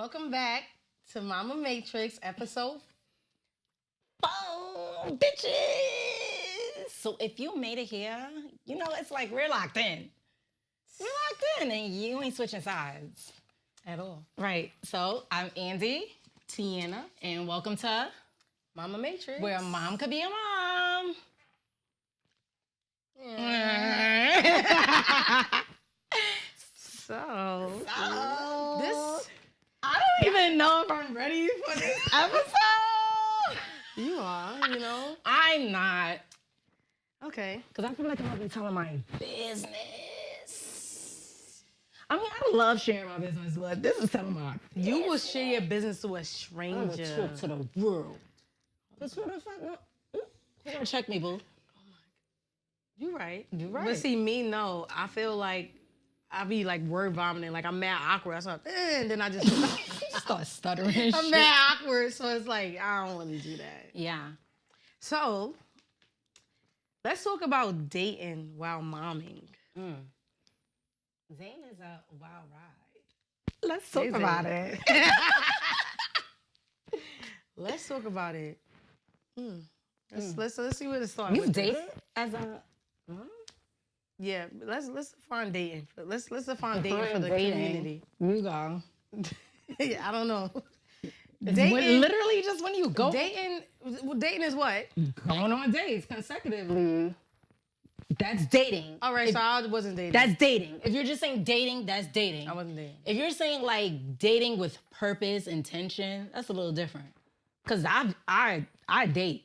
Welcome back to Mama Matrix episode 4, bitches. So if you made it here, you know it's like we're locked in. We're locked in, and you ain't switching sides at all. right. So I'm Andy, Tiana, and welcome to Mama Matrix. Where a Mom Could Be a Mom. Yeah. So this I don't even know if I'm ready for this episode. you are, you know. I'm not. Okay. Because I feel like I'm going to be telling my business. I mean, I love sharing my business, but this is telling my You will share your business to a I'm stranger. a trip to the world. That's what I found out. You gotta check me, boo. You right. You right. But see, me, no. I feel like I be like word vomiting, like I'm mad awkward. I start, and then I just Start stuttering and I'm shit. mad awkward, so it's like I don't want to do that. Yeah. So let's talk about dating while momming. Zane is a wild ride. Let's talk about it. Let's talk about it. Let's see where to start. You with dated this. as a mom? Yeah, let's define dating. Let's define dating for the community. You go. Yeah, I don't know. Literally just when you go. Dating is what? Going on dates consecutively. That's dating. All right, so I wasn't dating. That's dating. If you're just saying dating, that's dating. I wasn't dating. If you're saying like dating with purpose, intention, that's a little different. Cause I date.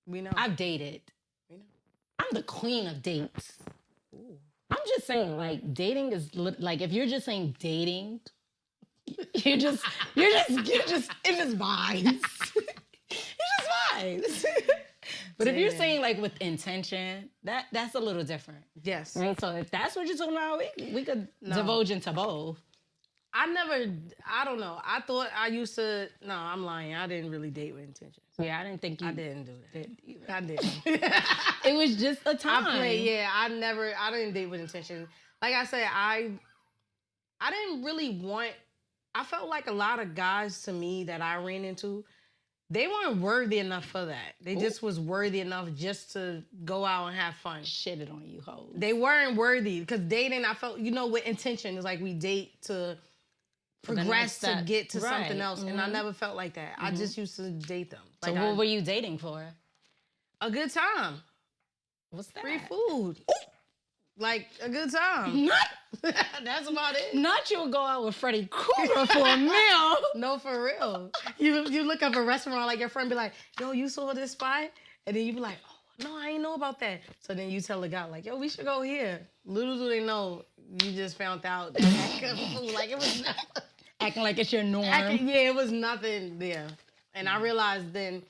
We know. I've dated. We know. I'm the queen of dates. Ooh. I'm just saying like dating is like if you're just saying dating, you're just in this vibes. You're just vibes. But if you're saying like with intention, that's a little different. Yes. Right? So if that's what you're talking about, we could divulge into both. I don't know. I thought I used to, no, I'm lying. I didn't really date with intention. Yeah, I didn't think you I didn't do that. did either. I didn't. It was just a time. I didn't date with intention. Like I said, I didn't really want, I felt like a lot of guys to me that I ran into, they weren't worthy enough for that. They just was worthy enough just to go out and have fun. Shitted on you, hoes. They weren't worthy because dating, I felt, with intention, is like we date to progress to get to something else. And I never felt like that. I just used to date them. So Like what were you dating for? a good time. What's that? Free food. Like a good time. That's about it. Not you'll go out with Freddie Krueger for a meal. No, for real. You look up a restaurant, like your friend be like, yo, you saw this spot? And then you be like, oh, no, I ain't know about that. So then you tell the guy, like, yo, we should go here. Little do they know, you just found out that food. Like, it was nothing. Acting like it's your norm. It was nothing there. And I realized then,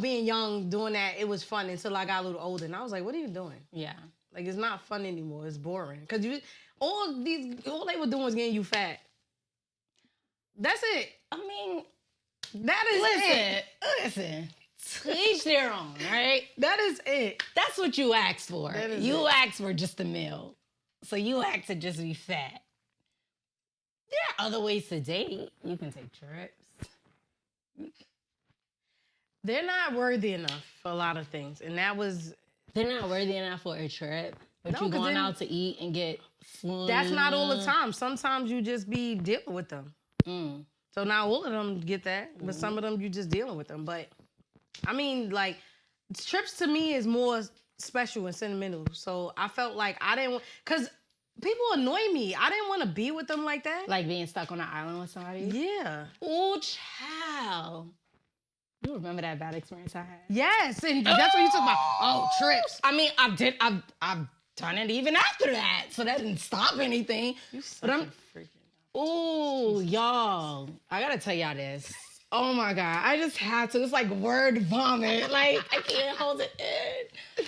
being young, doing that, it was fun until I got a little older. And I was like, what are you doing? Yeah. Like, it's not fun anymore. It's boring. Because all they were doing was getting you fat. That's it. I mean, That is it. listen. To each their own, right? That is it. That's what you asked for. That is You it. asked for just a meal. So you asked to just be fat. There are other ways to date. You can take trips. They're not worthy enough for a lot of things. And that was... They're not worthy enough for a trip. But No, you 'cause going then- out to eat and get food. That's not all the time. Sometimes you just be dealing with them. So not all of them get that. But some of them you just dealing with them. But, I mean, like, trips to me is more special and sentimental. So I felt like I didn't want... Because people annoy me. I didn't want to be with them like that. Like being stuck on an island with somebody. Yeah. Oh, child. You remember that bad experience I had? Yes, and that's what you talk about. Oh, trips. I mean, I've done it even after that, so that didn't stop anything. But I'm ooh, y'all. I gotta tell y'all this. Oh my God, I just had to. It's like word vomit. Like I can't hold it in.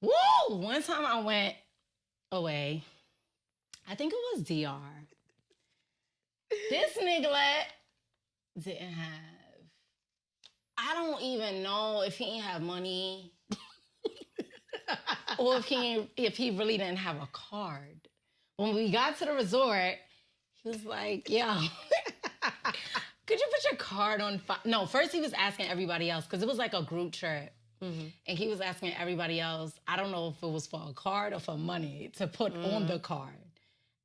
Woo! One time I went away. I think it was DR. This nigga didn't have. I don't even know if he didn't have money or if he really didn't have a card. When we got to the resort, He was like, yo, could you put your card on file? No, first he was asking everybody else because it was like a group trip. Mm-hmm. And he was asking everybody else, I don't know if it was for a card or for money to put on the card.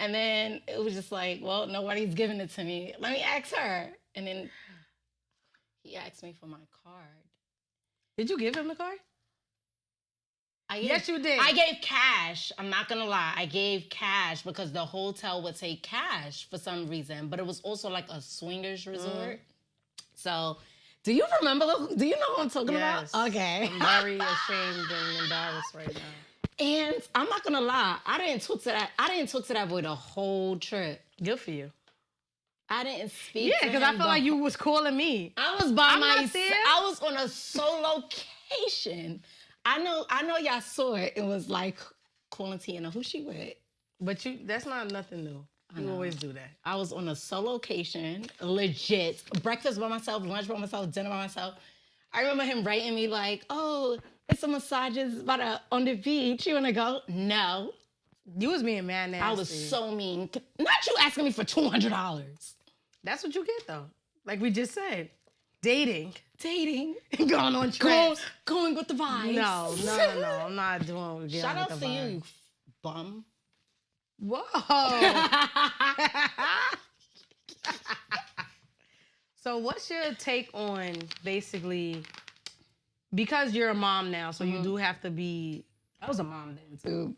And then it was just like, well, nobody's giving it to me. Let me ask her. And then he asked me for my card. Did you give him the card? Yes, you did. I gave cash. I'm not going to lie. I gave cash because the hotel would take cash for some reason. But it was also like a swingers resort. So, do you remember? Do you know what I'm talking about? Okay. I'm very ashamed and embarrassed right now. And I'm not going to lie. I didn't talk to that boy the whole trip. Good for you. I didn't speak to him. Yeah, because I felt like you was calling me. I was by myself. I was on a solo location. I know y'all saw it. It was like quarantine. Who she with? But that's not nothing new. You always do that. I was on a solo location, legit. Breakfast by myself, lunch by myself, dinner by myself. I remember him writing me like, oh, it's some massages on the beach. You want to go? No. You was being mad nasty. I was so mean. Not you asking me for $200. That's what you get, though. Like we just said. Dating. Going on trips. Going with the vibes. No. I'm not doing Shout out to you bum. Whoa. So what's your take on basically, because you're a mom now, so you do have to be, I was a mom then too.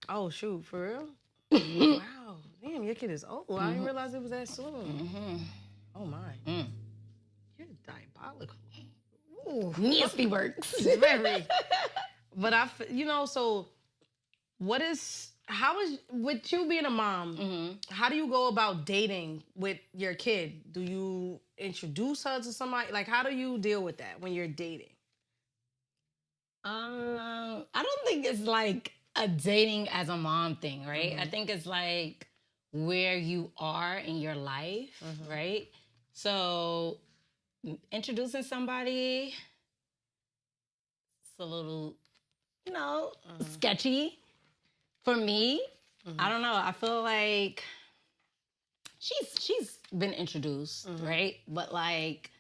Oh, shoot, for real? Wow. Damn, your kid is old. I didn't realize it was that soon. Oh, my. You're diabolical. Ooh, nasty works. Very. But so how is, with you being a mom, how do you go about dating with your kid? Do you introduce her to somebody? Like, how do you deal with that when you're dating? I don't think it's like a dating as a mom thing, right? I think it's like where you are in your life, right? So introducing somebody, it's a little, sketchy for me. I don't know. I feel like she's been introduced, right? But like,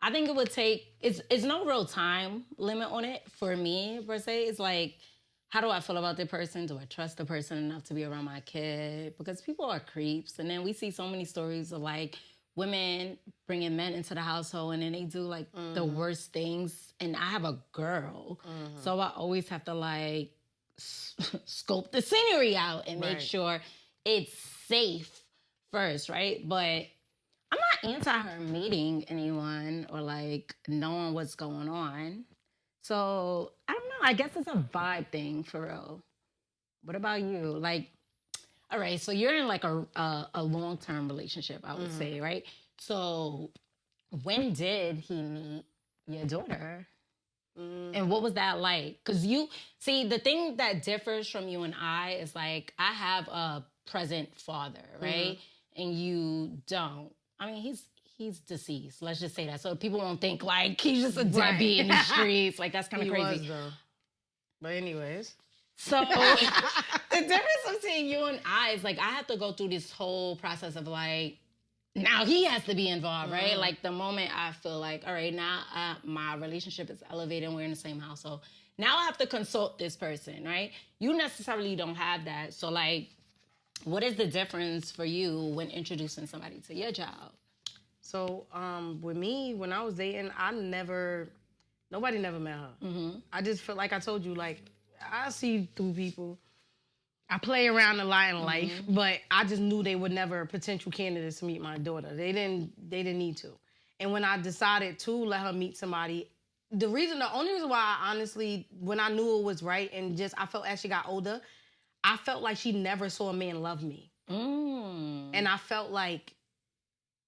I think it would take, it's no real time limit on it for me, per se. It's like, how do I feel about the person? Do I trust the person enough to be around my kid? Because people are creeps. And then we see so many stories of like women bringing men into the household and then they do like the worst things. And I have a girl. So I always have to like scope the scenery out and make sure it's safe first, right? But I'm not anti her meeting anyone or like knowing what's going on. So I don't know. I guess it's a vibe thing for real. What about you? Like, all right, so you're in like a long-term relationship, I would say, right? So when did he meet your daughter? And what was that like? Because the thing that differs from you and I is like, I have a present father, right? And you don't. I mean, he's deceased. Let's just say that. So people won't think like he's just a deadbeat in the streets. Like that's kind of crazy. Was, though. But anyways. So the difference between you and I is like I have to go through this whole process of like, now he has to be involved, right? Like the moment I feel like, all right, now my relationship is elevated and we're in the same house. So now I have to consult this person, right? You necessarily don't have that. So like, what is the difference for you when introducing somebody to your child? So with me, when I was dating, nobody never met her. I just feel like I told you, like, I see through people. I play around a lot in life, but I just knew they were never potential candidates to meet my daughter. They didn't need to. And when I decided to let her meet somebody, the only reason why I honestly, when I knew it was right and just, I felt as she got older, I felt like she never saw a man love me. And I felt like,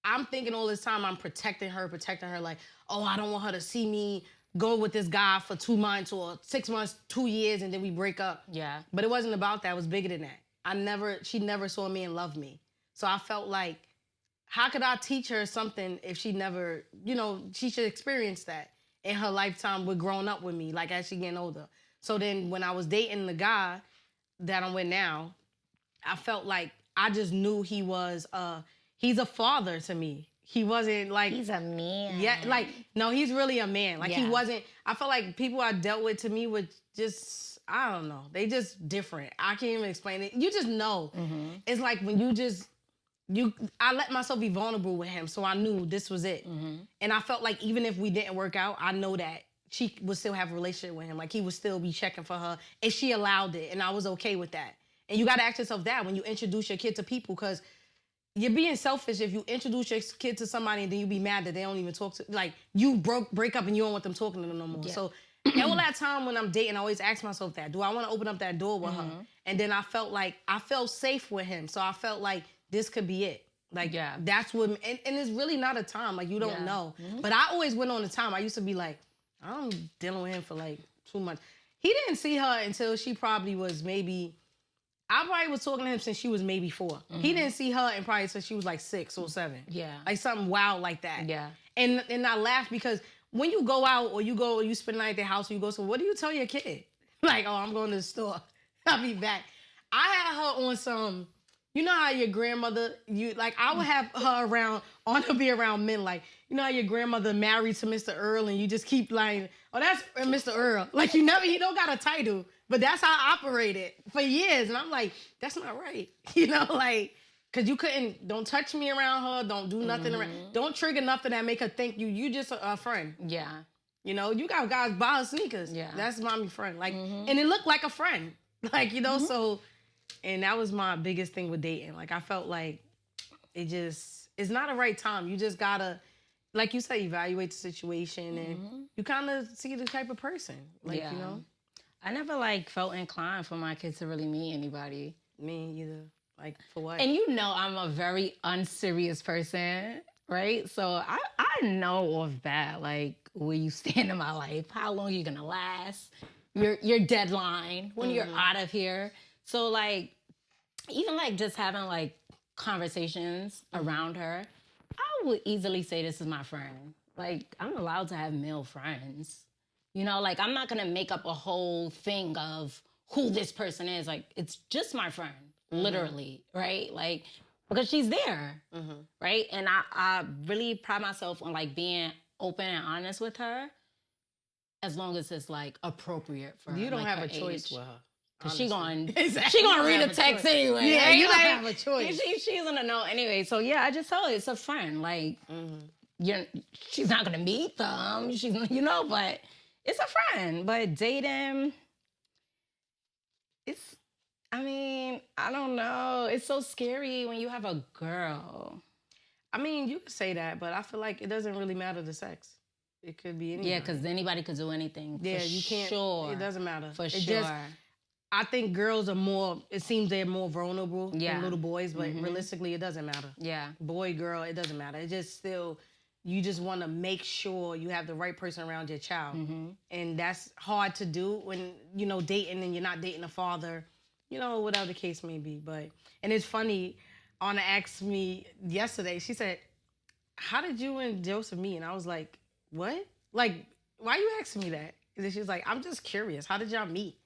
I'm thinking all this time I'm protecting her like, oh, I don't want her to see me go with this guy for 2 months or 6 months, 2 years, and then we break up. Yeah. But it wasn't about that. It was bigger than that. She never saw me and loved me. So I felt like, how could I teach her something if she never, she should experience that in her lifetime with growing up with me, like as she getting older. So then when I was dating the guy that I'm with now, I felt like I just knew he was, he's a father to me. He wasn't like... He's a man. Yeah, like, no, he's really a man. Like, he wasn't... I felt like people I dealt with, to me, were just... I don't know. They just different. I can't even explain it. You just know. Mm-hmm. It's like when you just... I let myself be vulnerable with him, so I knew this was it. Mm-hmm. And I felt like even if we didn't work out, I know that she would still have a relationship with him. Like, he would still be checking for her, and she allowed it, and I was okay with that. And you got to ask yourself that when you introduce your kid to people, because you're being selfish if you introduce your kid to somebody and then you be mad that they don't even talk to... Like, you break up and you don't want them talking to them no more. Yeah. So, all that time when I'm dating, I always ask myself that. Do I want to open up that door with her? And then I felt safe with him. So I felt like this could be it. Like, that's what... And it's really not a time. Like, you don't know. Mm-hmm. But I always went on the time. I used to be like, I'm dealing with him for, like, 2 months. He didn't see her until she probably was maybe... I probably was talking to him since she was maybe 4. Mm-hmm. He didn't see her and probably since she was, like, 6 or 7. Yeah. Like, something wild like that. Yeah. And I laughed because when you go out or you spend the night at their house or you go somewhere, what do you tell your kid? Like, oh, I'm going to the store. I'll be back. I had her on some... You know how your grandmother, I would have her around, I want to be around men, like, you know how your grandmother married to Mr. Earl and you just keep like, oh, that's Mr. Earl. Like, he don't got a title, but that's how I operated for years. And I'm like, that's not right. You know, like, because you don't touch me around her, don't do nothing around, don't trigger nothing that make her think you just a friend. Yeah. You know, you got guys buy her sneakers. Yeah. That's mommy friend. Like, and it looked like a friend. Like, you know, so... And that was my biggest thing with dating. Like, I felt like it's not a right time. You just gotta, like you said, evaluate the situation and you kind of see the type of person. Like, you know? I never, felt inclined for my kids to really meet anybody. Me either. Like, for what? And you know I'm a very unserious person, right? So I know off bat, where you stand in my life, how long you're gonna last, your deadline, when you're out of here. So, even, just having, conversations around her, I would easily say this is my friend. Like, I'm allowed to have male friends. You know, I'm not going to make up a whole thing of who this person is. Like, it's just my friend, literally, right? Because she's there, right? And I really pride myself on, being open and honest with her as long as it's, appropriate for her. You don't have a choice with her. Cause she gonna read a text anyway. Yeah, right? You don't have a choice. She's gonna know anyway. So yeah, I just told her it's a friend. She's not gonna meet them. But it's a friend. But dating, I don't know. It's so scary when you have a girl. I mean, you could say that, but I feel like it doesn't really matter the sex. It could be anybody. Yeah, because anybody could do anything. Yeah, you can't. Sure. It doesn't matter. For sure. I think girls are more, it seems they're more vulnerable than little boys, but realistically, it doesn't matter. Yeah. Boy, girl, it doesn't matter. It just still, you just want to make sure you have the right person around your child. And that's hard to do when, dating and you're not dating a father, whatever the case may be. And it's funny, Anna asked me yesterday, she said, how did you and Joseph meet? And I was like, what? Like, why are you asking me that? And then she was like, I'm just curious. How did y'all meet?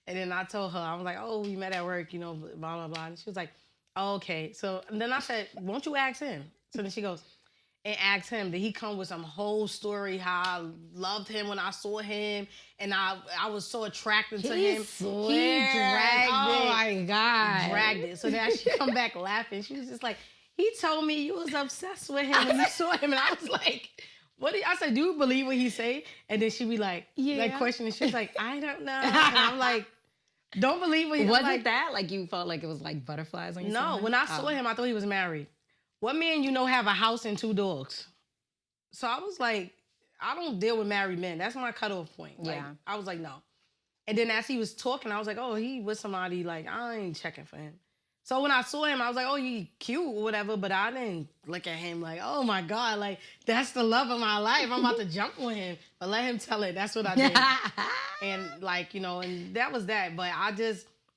And then I told her, I was like, oh, we met at work, blah, blah, blah. And she was like, oh, okay. So and then I said, won't you ask him? So then she goes, and asked him. Did he come with some whole story how I loved him when I saw him and I was so attracted to him. He dragged it. Oh, my God. Dragged it. So then she come back laughing. She was just like, he told me you was obsessed with him when you saw him. And I was like... I said, do you believe what he say? And then she be like, questioning. She's like, I don't know. And I'm like, don't believe what he... Was it that? You felt like it was butterflies on you? No, when I saw him, I thought he was married. What man have a house and 2 dogs? So I was like, I don't deal with married men. That's my cutoff point. I was like, no. And then as he was talking, I was like, oh, he with somebody, I ain't checking for him. So when I saw him, I was like, oh, he cute or whatever, but I didn't look at him like, oh my God, that's the love of my life. I'm about to jump on him. But let him tell it. That's what I did. And and that was that. But I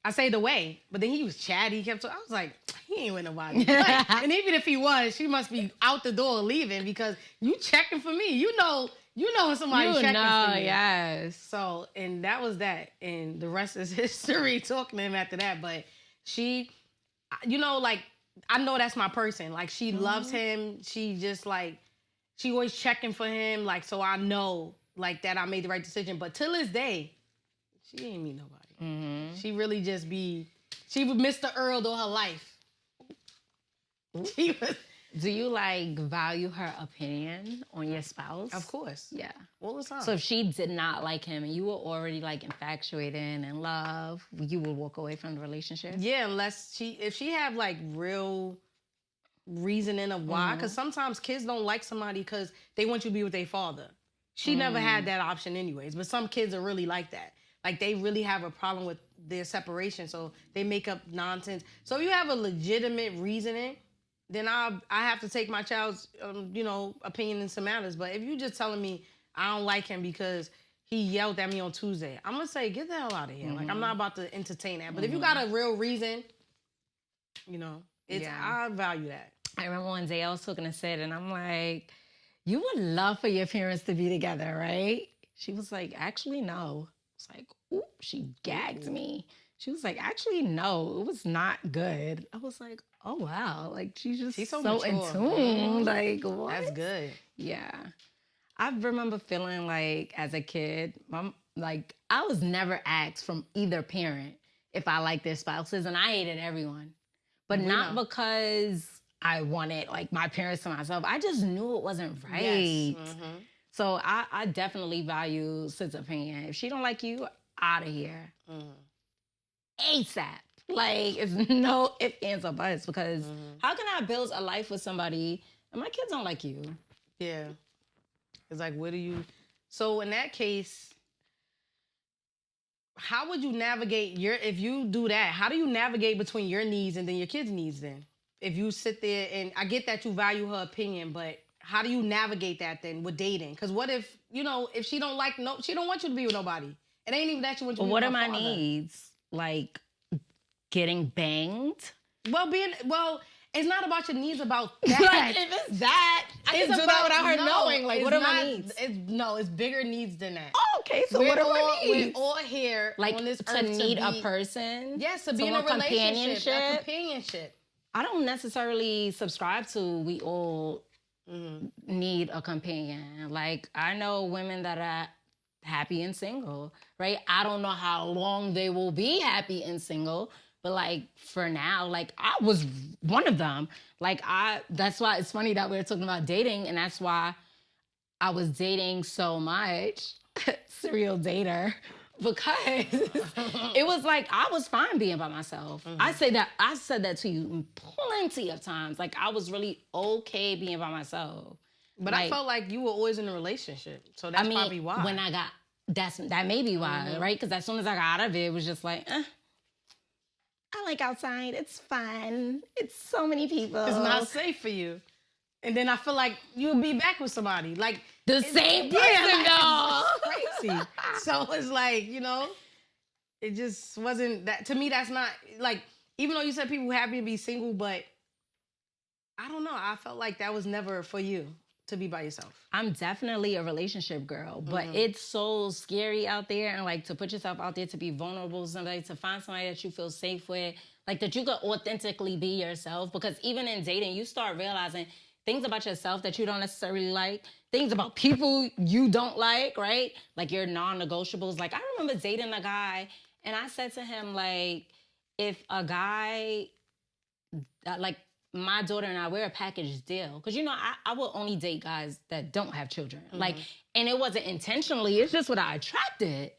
say the way. But then he was chatty. He kept talking. I was like, he ain't with nobody. And even if he was, she must be out the door leaving because you checking for me. You know when somebody's checking for me. Yes. So, and that was that. And the rest is history talking to him after that. But you know, like, I know that's my person. Like, she loves him. She just, like, she always checking for him. Like, so I know, like, that I made the right decision. But till this day, she ain't meet nobody. She really just she was Mr. Earl all her life. She was... Do you, like, value her opinion on your spouse? Of course. Yeah. All the time. So if she did not like him and you were already, like, infatuated and in love, you would walk away from the relationship? Yeah, unless if she have, like, real reasoning of why. Because sometimes kids don't like somebody because they want you to be with their father. She never had that option anyways. But some kids are really like that. Like, they really have a problem with their separation, so they make up nonsense. So if you have a legitimate reasoning, then I have to take my child's, opinion in some matters. But if you just telling me I don't like him because he yelled at me on Tuesday, I'm going to say, get the hell out of here. Like, I'm not about to entertain that. But if you got a real reason, I value that. I remember one day I was talking to Sid, and I'm like, you would love for your parents to be together, right? She was like, actually, no. It's like, ooh, she gagged me. She was like, actually, no, it was not good. I was like, oh, wow. Like, she's so in tune. Like, what? That's good. Yeah. I remember feeling like, as a kid, I was never asked from either parent if I liked their spouses, and I hated everyone. But not because I wanted, like, my parents to myself. I just knew it wasn't right. Yes. So I definitely value Sid's opinion. If she don't like you, out of here. ASAP. Like, it's no ifs, ands, or buts, because how can I build a life with somebody and my kids don't like you? Yeah. It's like, so in that case, how would you navigate if you do that, how do you navigate between your needs and then your kids' needs then? If you sit there, and I get that you value her opinion, but how do you navigate that then with dating? Because what if, if she don't she don't want you to be with nobody. It ain't even that you want you to be with her father. What are my needs? Like, getting banged? Well, it's not about your needs about that. Like, if it's that, I can do that without her knowing. Like, what are my needs? It's bigger needs than that. Oh, okay, so what are my needs? We're all here, like, on this to earth need a person. Yes, to be in a relationship. A companionship. I don't necessarily subscribe to we all need a companion. Like, I know women that are happy and single, right? I don't know how long they will be happy and single, but, like, for now, like, I was one of them. Like, that's why it's funny that we're talking about dating, and that's why I was dating so much, serial dater, because it was like, I was fine being by myself. I said that to you plenty of times. Like, I was really okay being by myself. But like, I felt like you were always in a relationship. So that's probably why. When I got, that may be why, right? Because as soon as I got out of it, it was just like, I like outside. It's fun. It's so many people. It's not safe for you. And then I feel like you'll be back with somebody. Like, the same person, though. It's crazy. So it's like, it just wasn't that. To me, that's not, like, even though you said people happy to be single, but I don't know. I felt like that was never for you to be by yourself. I'm definitely a relationship girl, but it's so scary out there, and, like, to put yourself out there, to be vulnerable with somebody, to find somebody that you feel safe with, like, that you could authentically be yourself. Because even in dating, you start realizing things about yourself that you don't necessarily like, things about people you don't like, right? Like, your non-negotiables. Like, I remember dating a guy, and I said to him, like, if a guy, like, my daughter and I, we're a package deal. Because, I will only date guys that don't have children. Like, and it wasn't intentionally. It's just what I attracted.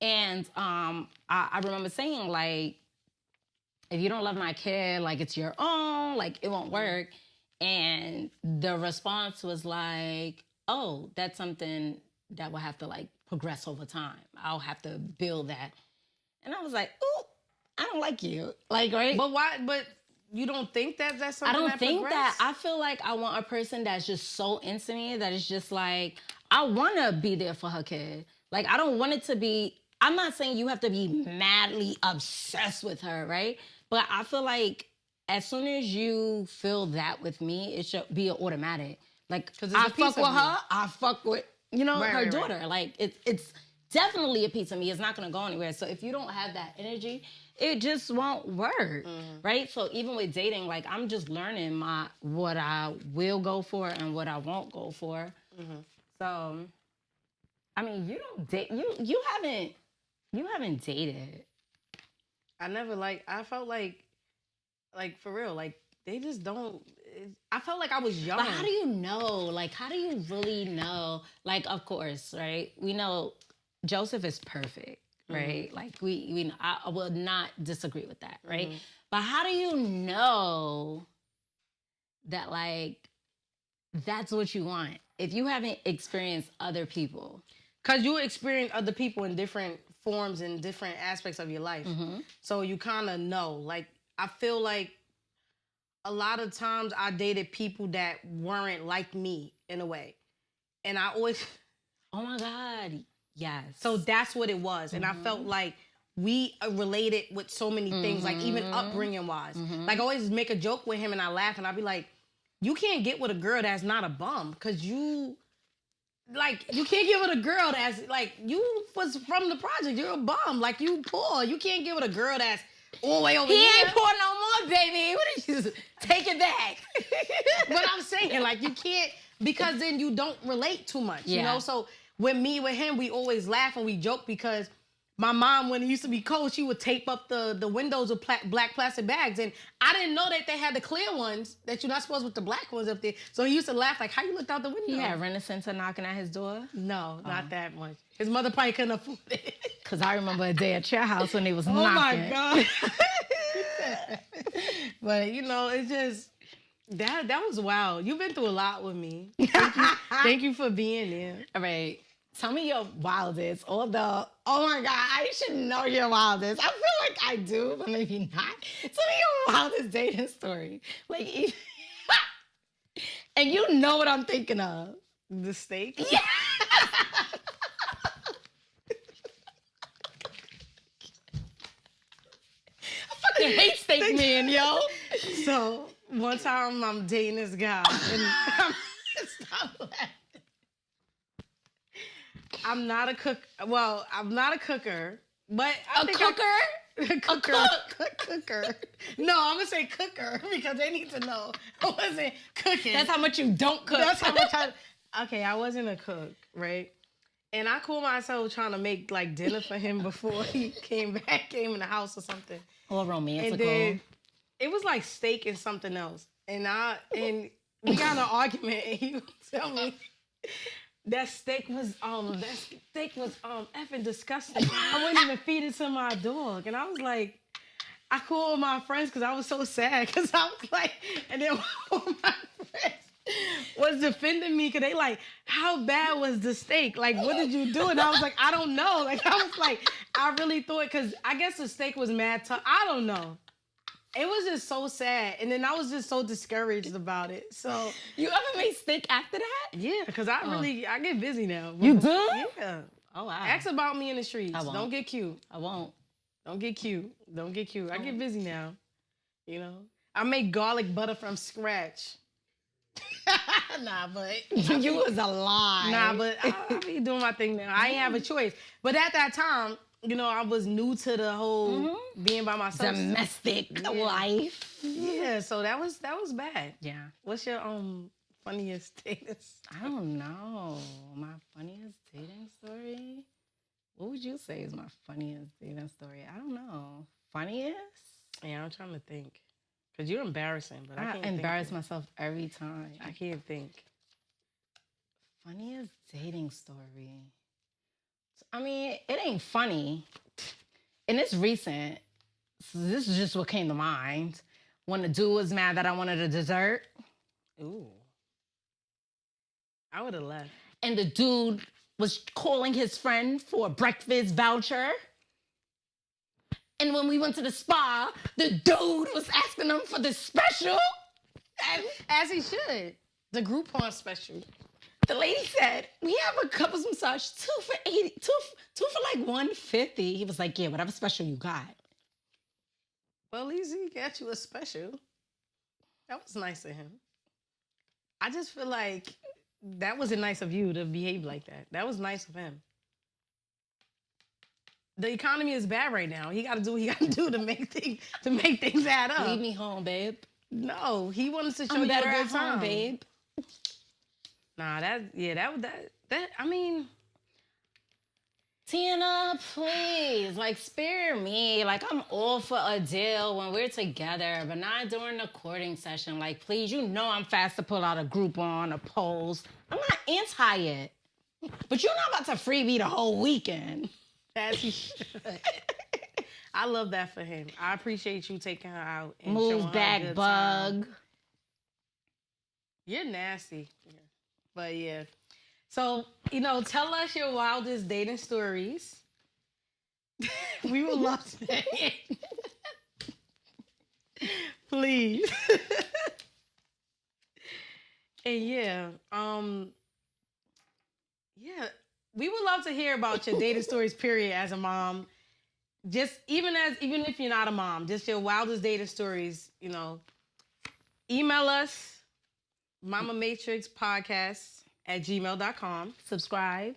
And I remember saying, like, if you don't love my kid, like, it's your own, like, it won't work. And the response was like, oh, that's something that will have to, like, progress over time. I'll have to build that. And I was like, ooh, I don't like you. Like, right? But why? But you don't think that's something I don't that think progress? that. I feel like I want a person that's just so into me that it's just like, I want to be there for her kid. Like, I don't want it to be, I'm not saying you have to be madly obsessed with her, right? But I feel like as soon as you feel that with me, it should be an automatic. Like, I fuck with her, I fuck with, her daughter. Like, it's definitely a piece of me. It's not going to go anywhere. So if you don't have that energy, it just won't work, right? So even with dating, like I'm just learning what I will go for and what I won't go for. So, I mean, you don't date. You haven't dated. I never I felt like for real, like they just don't. I felt like I was young. But how do you know? Like, how do you really know? Like, of course, right? We know Joseph is perfect, right? Like we I will not disagree with that, right? But how do you know that like that's what you want if you haven't experienced other people? Because you experience other people in different forms and different aspects of your life. So you kind of know. Like, I feel like a lot of times I dated people that weren't like me in a way. And I always... Oh, my God. Yes. So that's what it was. And I felt like we related with so many things, like even upbringing-wise. Like, I always make a joke with him and I laugh and I'll be like, you can't get with a girl that's not a bum because you... Like, you can't get with a girl that's, like, you was from the project. You're a bum. Like, you poor. You can't get with a girl that's all the way over here. He ain't poor no more, baby. What did you take it back? But I'm saying, like, you can't, because then you don't relate too much, you know? So, with him, we always laugh and we joke because my mom, when it used to be cold, she would tape up the windows with black plastic bags. And I didn't know that they had the clear ones that you're not supposed to put the black ones up there. So he used to laugh like, how you looked out the window? He had Renaissance knocking at his door? No, not that much. His mother probably couldn't afford it. Because I remember a day at your house when they was knocking. Oh, my God. But, you know, it's just... That was wild. You've been through a lot with me. Thank you for being there. All right. Tell me your wildest, although, oh my God, I should know your wildest. I feel like I do, but maybe not. Tell me your wildest dating story. Like, and you know what I'm thinking of. The steak? Yeah. I fucking hate steak men, yo. So, one time I'm dating this guy, and stop laughing. I'm not a cook. Well, I'm not a cooker, but A cooker. No, I'm gonna say cooker because they need to know I wasn't cooking. That's how much you don't cook. That's how much I wasn't a cook, right? And I caught myself trying to make like dinner for him before he came in the house or something. Or romantical. And then it was like steak and something else. And we got in an argument and he would tell me that steak was effing disgusting. I wouldn't even feed it to my dog. And I was like, I called my friends because I was so sad because I was like, and then all my friends was defending me because they like, how bad was the steak? Like, what did you do? And I was like, I don't know. Like, I was like, I really thought, because I guess the steak was mad tough. I don't know. It was just so sad. And then I was just so discouraged about it. So you ever made steak after that? Yeah, because I get busy now. You do? Yeah. Oh, wow. Ask about me in the streets. I won't. Don't get cute. I won't. Don't get cute. I get busy now. You know? I make garlic butter from scratch. Nah, but... You was a lie. Nah, but I be doing my thing now. I ain't have a choice. But at that time, you know, I was new to the whole being by myself. Domestic life. Yeah, so that was bad. Yeah. What's your funniest dating story? I don't know. My funniest dating story? What would you say is my funniest dating story? I don't know. Funniest? Yeah, I'm trying to think. Because you're embarrassing, but I can't embarrass myself every time. I can't think. Funniest dating story? I mean, it ain't funny. And it's recent. So this is just what came to mind. When the dude was mad that I wanted a dessert. Ooh. I would have left. And the dude was calling his friend for a breakfast voucher. And when we went to the spa, the dude was asking them for the special. As he should. The Groupon special. The lady said, we have a couples massage, two for like $150. He was like, yeah, whatever special you got. Well, at least he got you a special. That was nice of him. I just feel like that wasn't nice of you to behave like that. That was nice of him. the economy is bad right now. He got to do what he got to do to make things add up. Leave me home, babe. No, he wanted to show you a good time, babe. Nah, that I mean, Tina, please, like, spare me. Like, I'm all for a deal when we're together, but not during the courting session. Like, please, you know I'm fast to pull out a Groupon, a post. I'm not anti it, but you're not about to freebie the whole weekend. as he should. I love that for him. I appreciate you taking her out and Move showing her a back, good bug. time. You're nasty. Yeah. But yeah. So, tell us your wildest dating stories. We would love to hear it. Please. And yeah, we would love to hear about your dating stories, period, as a mom. Just even if you're not a mom, just your wildest dating stories, email us, Mamamatrixpodcast@gmail.com. Subscribe.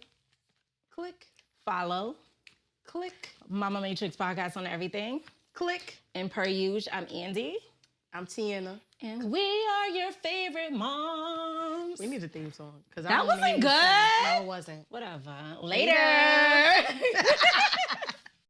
Click. Follow. Click. Mama Matrix Podcast on everything. Click. And per usual, I'm Andy. I'm Tiana. And we are your favorite moms. We need a theme song. That wasn't good. No, it wasn't. Whatever. Later.